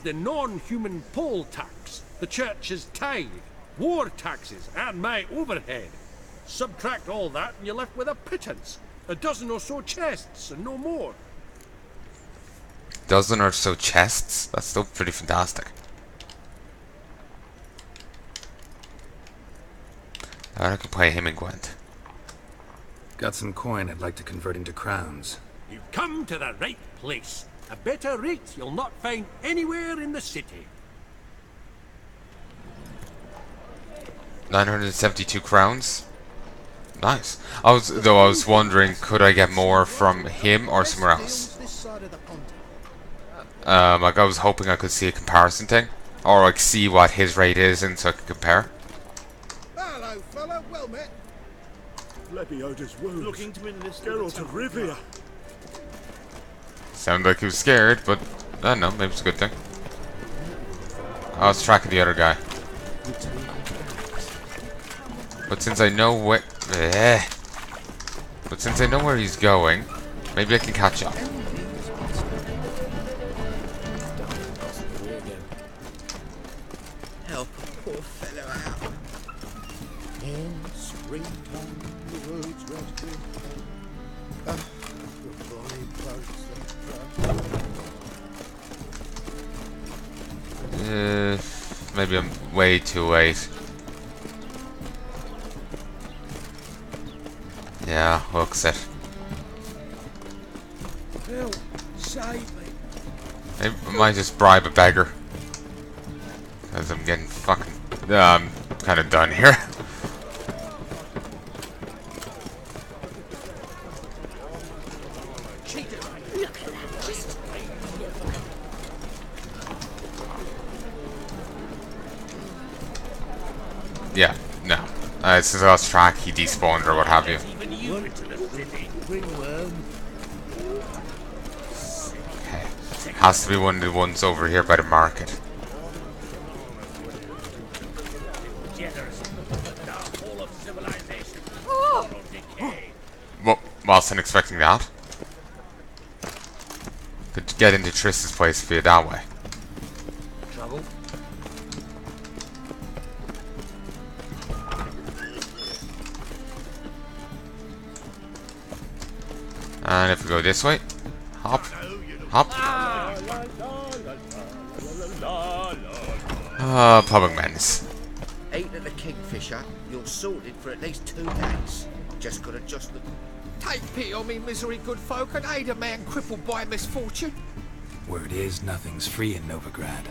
the non-human poll tax, the church's tithe, war taxes, and my overhead. Subtract all that and you're left with a pittance. A dozen or so chests and no more. Dozen or so chests? That's still pretty fantastic. I can play him and Gwent. Got some coin I'd like to convert into crowns. You've come to the right place. A better rate you'll not find anywhere in the city. 972 crowns. Nice. I was wondering, could I get more from him or somewhere else? Like I was hoping I could see a comparison thing, or like see what his rate is, and so I could compare. Hello, fella. Well met. Lebioda's wounds. Looking to enlist Geralt of Rivia. Sounded like he was scared, but I don't know. Maybe it's a good thing. I was tracking the other guy, but since I know where, he's going, maybe I can catch up. Help a poor fellow out. In springtime, the roads rested. Goodbye, boats and Maybe I'm way too late. Yeah, looks it. Help, save me. Maybe I might just bribe a beggar. Because I'm getting fucking... I'm kind of done here. Yeah, no. Since I lost track, he despawned or what have you. Okay. Has to be one of the ones over here by the market. Well, wasn't expecting that. Could get into Triss's place via that way. Trouble? And if we go this way, hop, hop. Public menace. Eat at the Kingfisher, you're sorted for at least 2 days. Just gotta just look. Take pity on me, misery, good folk, and aid a man crippled by misfortune. Word is, nothing's free in Novigrad.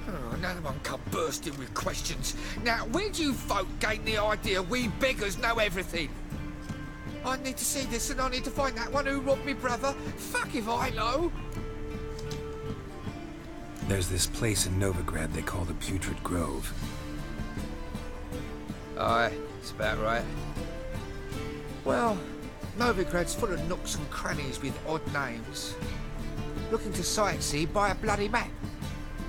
Oh, another one come bursting with questions. Now, where do you folk gain the idea we beggars know everything? I need to see this and I need to find that one who robbed me brother. Fuck if I know. There's this place in Novigrad they call the Putrid Grove. Aye, it's about right. Well, Novigrad's full of nooks and crannies with odd names. Looking to sightsee, buy a bloody map.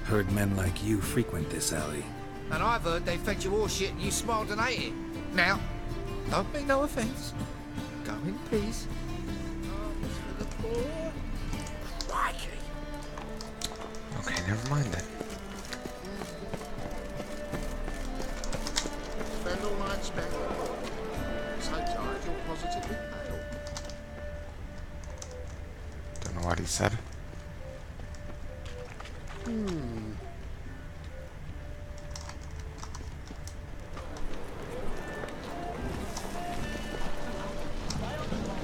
Heard men like you frequent this alley. And I've heard they fed you all shit and you smiled and ate it. Now, don't mean no offence. Go in peace. Alms for the poor. Crikey. Okay, never mind then. Spend all night spending. So tired you're positively pale. Don't know what he said.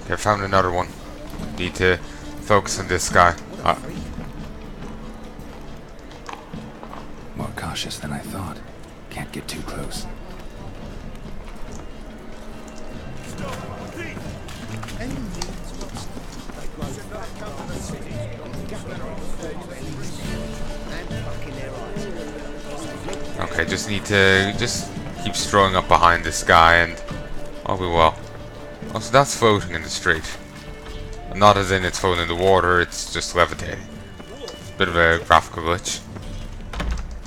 Okay, I found another one. Need to focus on this guy. More cautious than I thought. Can't get too close. Okay, just need to keep strolling up behind this guy and all be well. Also, that's floating in the street. Not as in it's floating in the water, it's just levitating. Bit of a graphical glitch.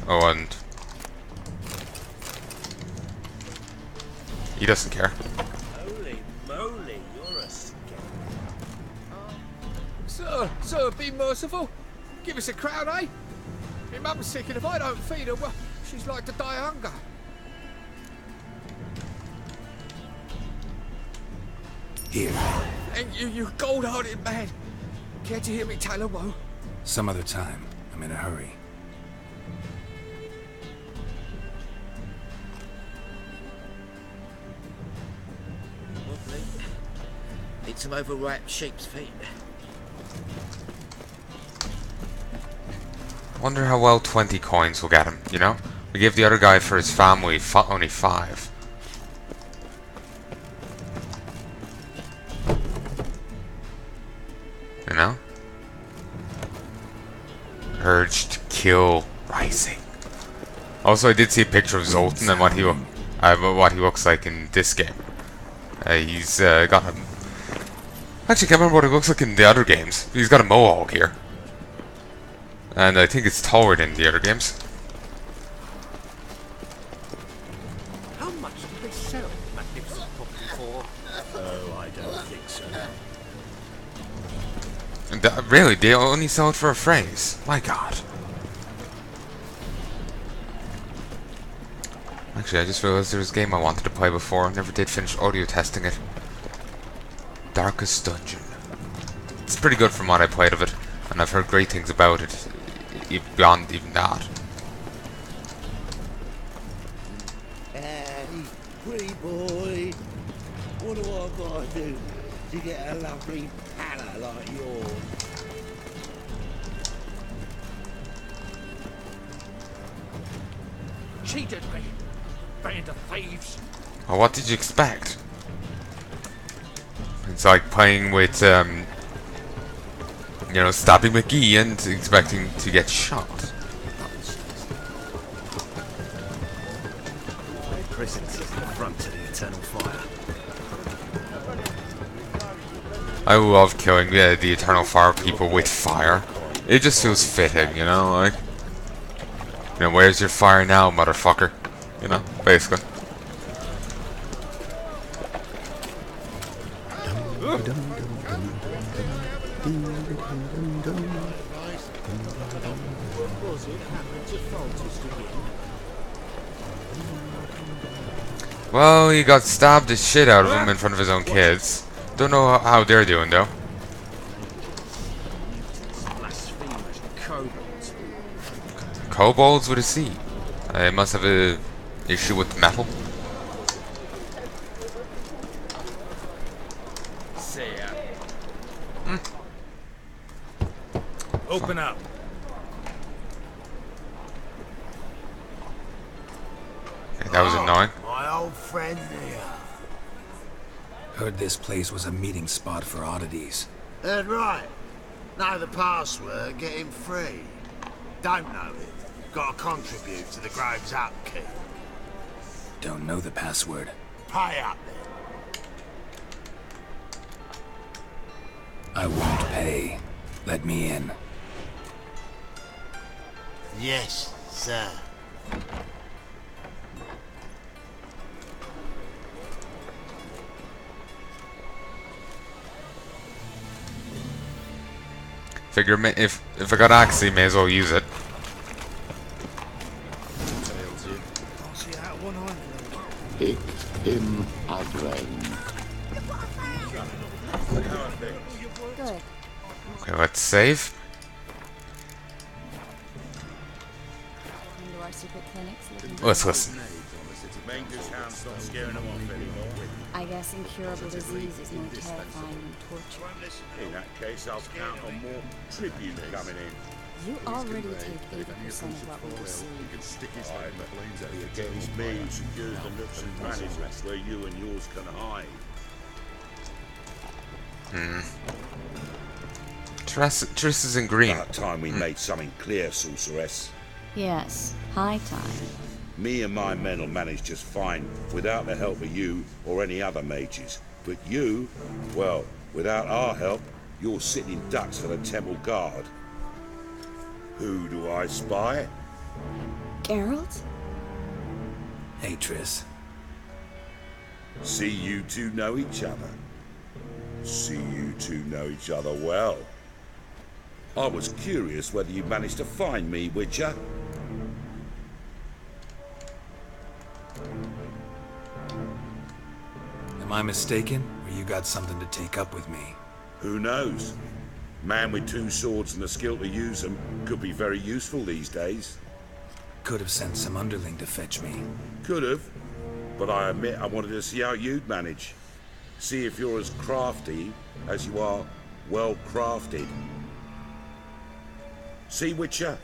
Oh, and he doesn't care. Holy moly, you're a scam. Sir, be merciful. Give us a crown, eh? My mum's sick, and if I don't feed her, well, she's like to die of hunger. Here. Thank you, you gold-hearted man. Care to hear me tell a woe? Some other time. I'm in a hurry. Lovely. Need some overripe sheep's feet. Wonder how well 20 coins will get him, you know? We gave the other guy for his family only 5. You know? Urge to kill rising. Also, I did see a picture of Zoltan and what he looks like in this game. He's got a... Actually, I can't remember what he looks like in the other games. He's got a mohawk here. And I think it's taller than the other games. How much did they sell magnificent property for? Oh, I don't think so. And really, they only sell it for a phrase. My god. Actually, I just realized there was a game I wanted to play before. Never did finish audio testing it. Darkest Dungeon. It's pretty good from what I played of it, and I've heard great things about it, beyond even that. Hey, pretty boy. What do I gotta do to get a lovely pala like yours? Cheated me. Band of thieves. Well, what did you expect? It's like playing with, you know, Stabby McGee and expecting to get shot. My presence is the front to the eternal fire. I love killing the Eternal Fire people with fire. It just feels fitting, you know, like... You know, where's your fire now, motherfucker? You know, basically. Well, he got stabbed the shit out of him in front of his own kids. Don't know how they're doing, though. Blasphemous kobolds. Kobolds with a C. I must have a issue with metal. Open up. Okay, that was annoying. My old friend here. Heard this place was a meeting spot for oddities. That's right. Know the password, get him free. Don't know it. Gotta contribute to the grove's upkeep. Don't know the password. Pay up then. I won't pay. Let me in. Yes, sir. Figure if I got Axie, may as well use it. Hit him again. Good. Okay, let's save. Into our secret clinics looking Let's listen. I guess incurable disease is more terrifying than torture. In that case, I'll count on more tribute coming in. You already take 80% of what we receive. It's me who secures the nooks and crannies where you and yours can hide. Triss is in green. About time we made something clear, sorceress. Yes, high time. Me and my men will manage just fine without the help of you or any other mages. But you, well, without our help, you're sitting ducks for the temple guard. Who do I spy? Geralt? Hey, Triss. See you two know each other. See you two know each other well. I was curious whether you managed to find me, Witcher. Am I mistaken, or you got something to take up with me? Who knows? Man with 2 swords and the skill to use them could be very useful these days. Could have sent some underling to fetch me. Could have, but I admit I wanted to see how you'd manage. See if you're as crafty as you are well crafted. See, Witcher,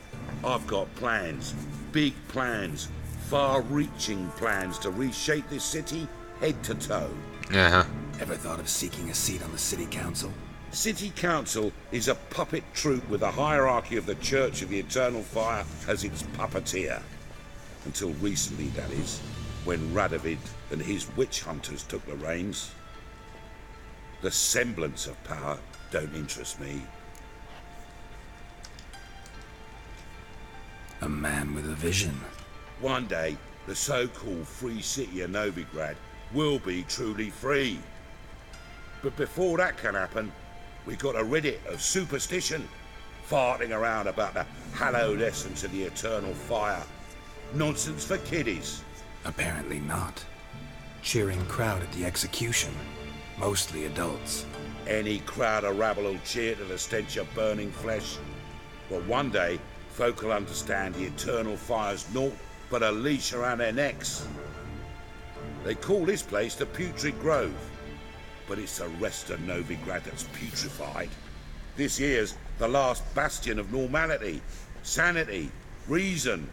I've got plans, big plans, far-reaching plans to reshape this city head to toe. Yeah. Ever thought of seeking a seat on the city council? City Council is a puppet troupe with a hierarchy of the Church of the Eternal Fire as its puppeteer. Until recently, that is, when Radovid and his witch hunters took the reins. The semblance of power don't interest me. A man with a vision. One day, the so-called free city of Novigrad will be truly free. But before that can happen, we got to rid it of superstition, farting around about the hallowed essence of the eternal fire. Nonsense for kiddies. Apparently not. Cheering crowd at the execution. Mostly adults. Any crowd of rabble will cheer to the stench of burning flesh. But one day, folk will understand the eternal fire's naught but a leash around their necks. They call this place the Putrid Grove, but it's the rest of Novigrad that's putrefied. This here's the last bastion of normality, sanity, reason.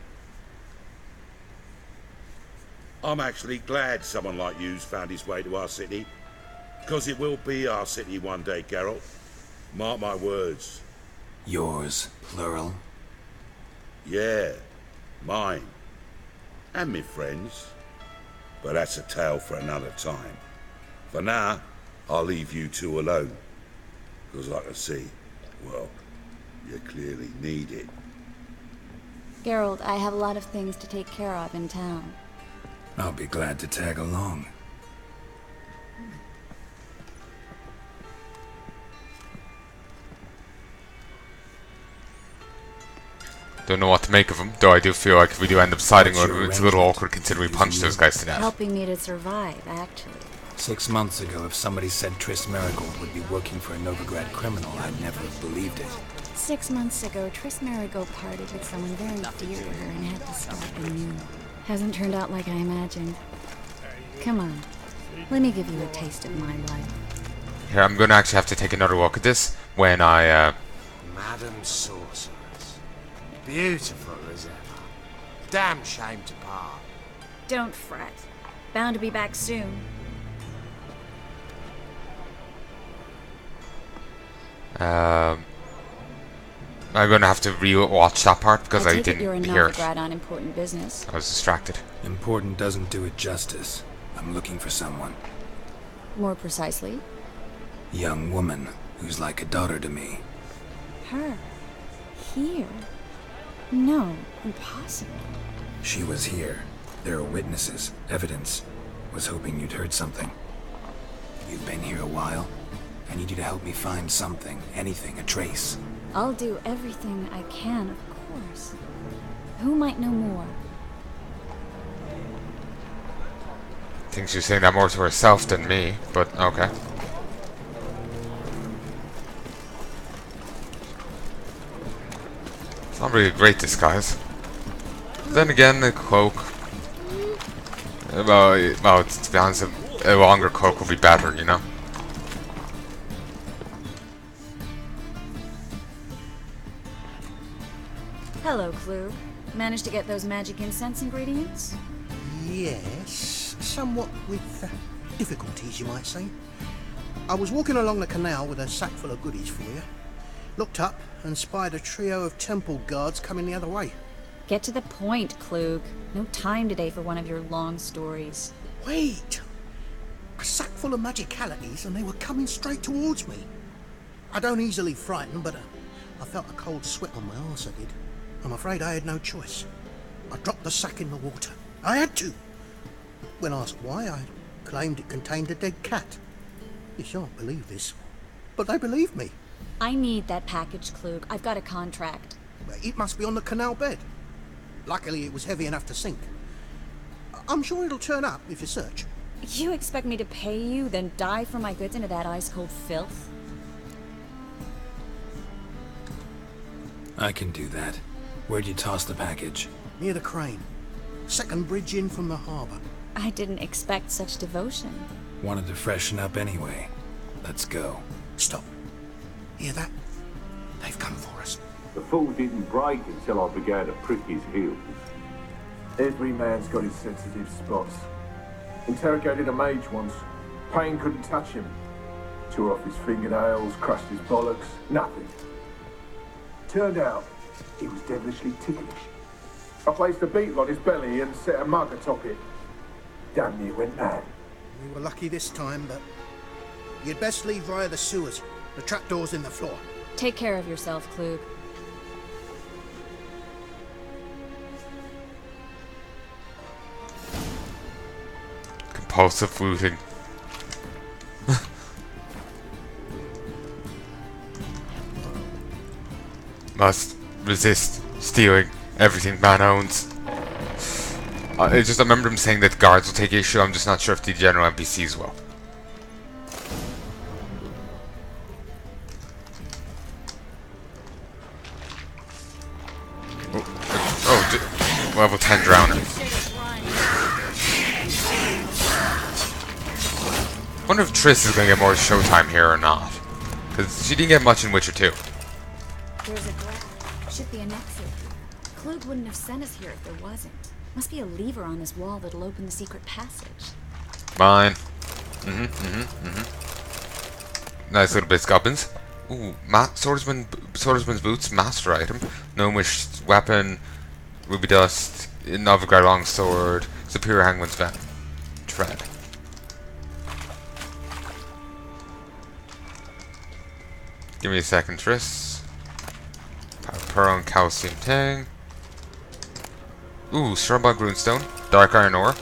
I'm actually glad someone like you's found his way to our city, because it will be our city one day, Geralt. Mark my words. Yours, plural? Yeah, mine. And me friends. But that's a tale for another time. For now, I'll leave you two alone. Because I can see, well, you clearly need it. Geralt, I have a lot of things to take care of in town. I'll be glad to tag along. Don't know what to make of him, though I do feel like if we do end up siding with him, it's a little awkward considering we punched those guys to death. Helping me to survive, actually. 6 months ago, if somebody said Triss Merigold would be working for a Novigrad criminal, I'd never have believed it. 6 months ago, Triss Merigold parted with someone very dear to her and had to stop anew. Hasn't turned out like I imagined. Come on, let me give you a taste of my life. Here, I'm gonna actually have to take another look at this when I, Madam Sorceress. Beautiful as ever. Damn shame to part. Don't fret. Bound to be back soon. I'm gonna have to re-watch that part because I didn't you're in hear it. Novigrad on important business. I was distracted. Important doesn't do it justice. I'm looking for someone. More precisely? Young woman who's like a daughter to me. Her. Here. No, impossible. She was here. There are witnesses, evidence. Was hoping you'd heard something. You've been here a while. I need you to help me find something, anything, a trace. I'll do everything I can, of course. Who might know more? I think she's saying that more to herself than me, but okay. It's not really a great disguise. Then again, the cloak. Well, to be honest, a longer cloak would be better, you know? Hello, Klug. Managed to get those magic incense ingredients? Yes, somewhat with difficulties, you might say. I was walking along the canal with a sack full of goodies for you. Looked up and spied a trio of temple guards coming the other way. Get to the point, Klug. No time today for one of your long stories. Wait! A sack full of magicalities and they were coming straight towards me. I don't easily frighten, but I felt a cold sweat on my arse, I did. I'm afraid I had no choice. I dropped the sack in the water. I had to. When asked why, I claimed it contained a dead cat. You shan't believe this, but they believed me. I need that package, Klug. I've got a contract. It must be on the canal bed. Luckily, it was heavy enough to sink. I'm sure it'll turn up if you search. You expect me to pay you, then dive for my goods into that ice-cold filth? I can do that. Where'd you toss the package? Near the crane. Second bridge in from the harbour. I didn't expect such devotion. Wanted to freshen up anyway. Let's go. Stop. Hear that? They've come for us. The fool didn't break until I began to prick his heels. Every man's got his sensitive spots. Interrogated a mage once. Pain couldn't touch him. Tore off his fingernails, crushed his bollocks, nothing. Turned out, he was devilishly ticklish. I placed a beetle on his belly and set a mug atop it. Damn near went mad. We were lucky this time, but you'd best leave via the sewers. The trapdoor's in the floor. Take care of yourself, Klug. Compulsive looting. Must resist stealing everything man owns. I remember him saying that guards will take issue. I'm just not sure if the general NPCs will. Level 10 drowner. Wonder if Triss is gonna get more showtime here or not. Because she didn't get much in Witcher 2. There's a door. Should be an exit. Klug wouldn't have sent us here if there wasn't. Must be a lever on this wall that'll open the secret passage. Mine. Nice little bits, goblins. Ooh, swordsman's boots, master item. Gnomish weapon, ruby dust, Novigrad longsword, superior hangman's venom. Tread. Give me a second, Triss. Pearl and calcium tang. Ooh, Stromberg runestone, dark iron ore,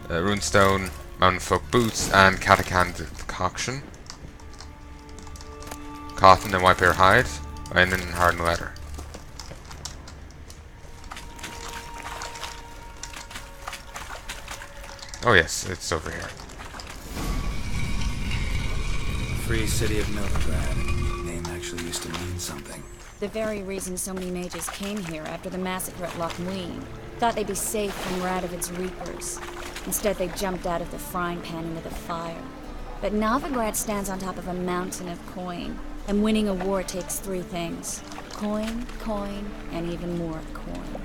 runestone, mountain folk boots, and catachan decoction. Cotton and white bear hide, and then hardened leather. Oh yes, it's over here. Free city of Novigrad. Name actually used to mean something. The very reason so many mages came here after the massacre at Loch Muin. Thought they'd be safe from Radovid's reapers. Instead, they jumped out of the frying pan into the fire. But Novigrad stands on top of a mountain of coin, and winning a war takes three things. Coin, coin, and even more coin.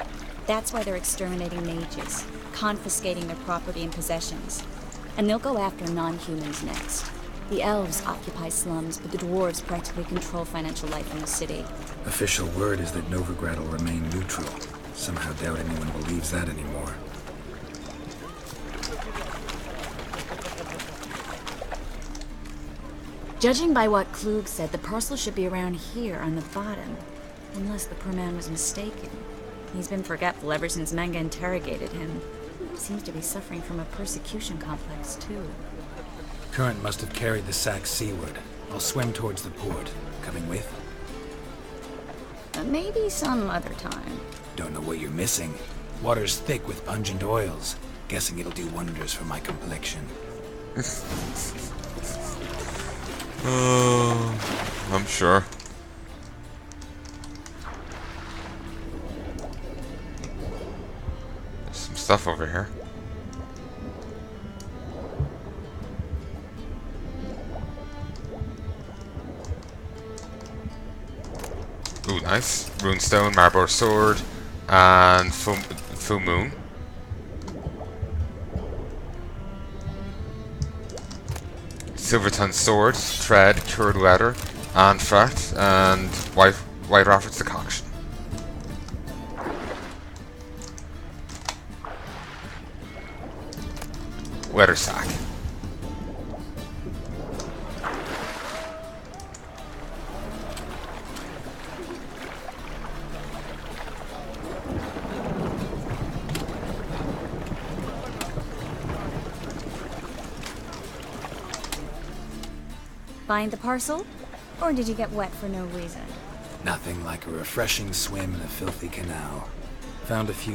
That's why they're exterminating mages, confiscating their property and possessions. And they'll go after non-humans next. The elves occupy slums, but the dwarves practically control financial life in the city. Official word is that Novigrad will remain neutral. Somehow doubt anyone believes that anymore. Judging by what Klug said, the parcel should be around here on the bottom. Unless the poor man was mistaken. He's been forgetful ever since Manga interrogated him. Seems to be suffering from a persecution complex, too. Current must have carried the sack seaward. I'll swim towards the port. Coming with? Maybe some other time. Don't know what you're missing. Water's thick with pungent oils. Guessing it'll do wonders for my complexion. I'm sure. There's some stuff over here. Ooh, nice. Runestone, Marbor sword, and full moon. Silverton sword, thread, cured leather, and fat, and white Rafford's decoction. Leather sack. Find the parcel? Or did you get wet for no reason? Nothing like a refreshing swim in a filthy canal. Found a few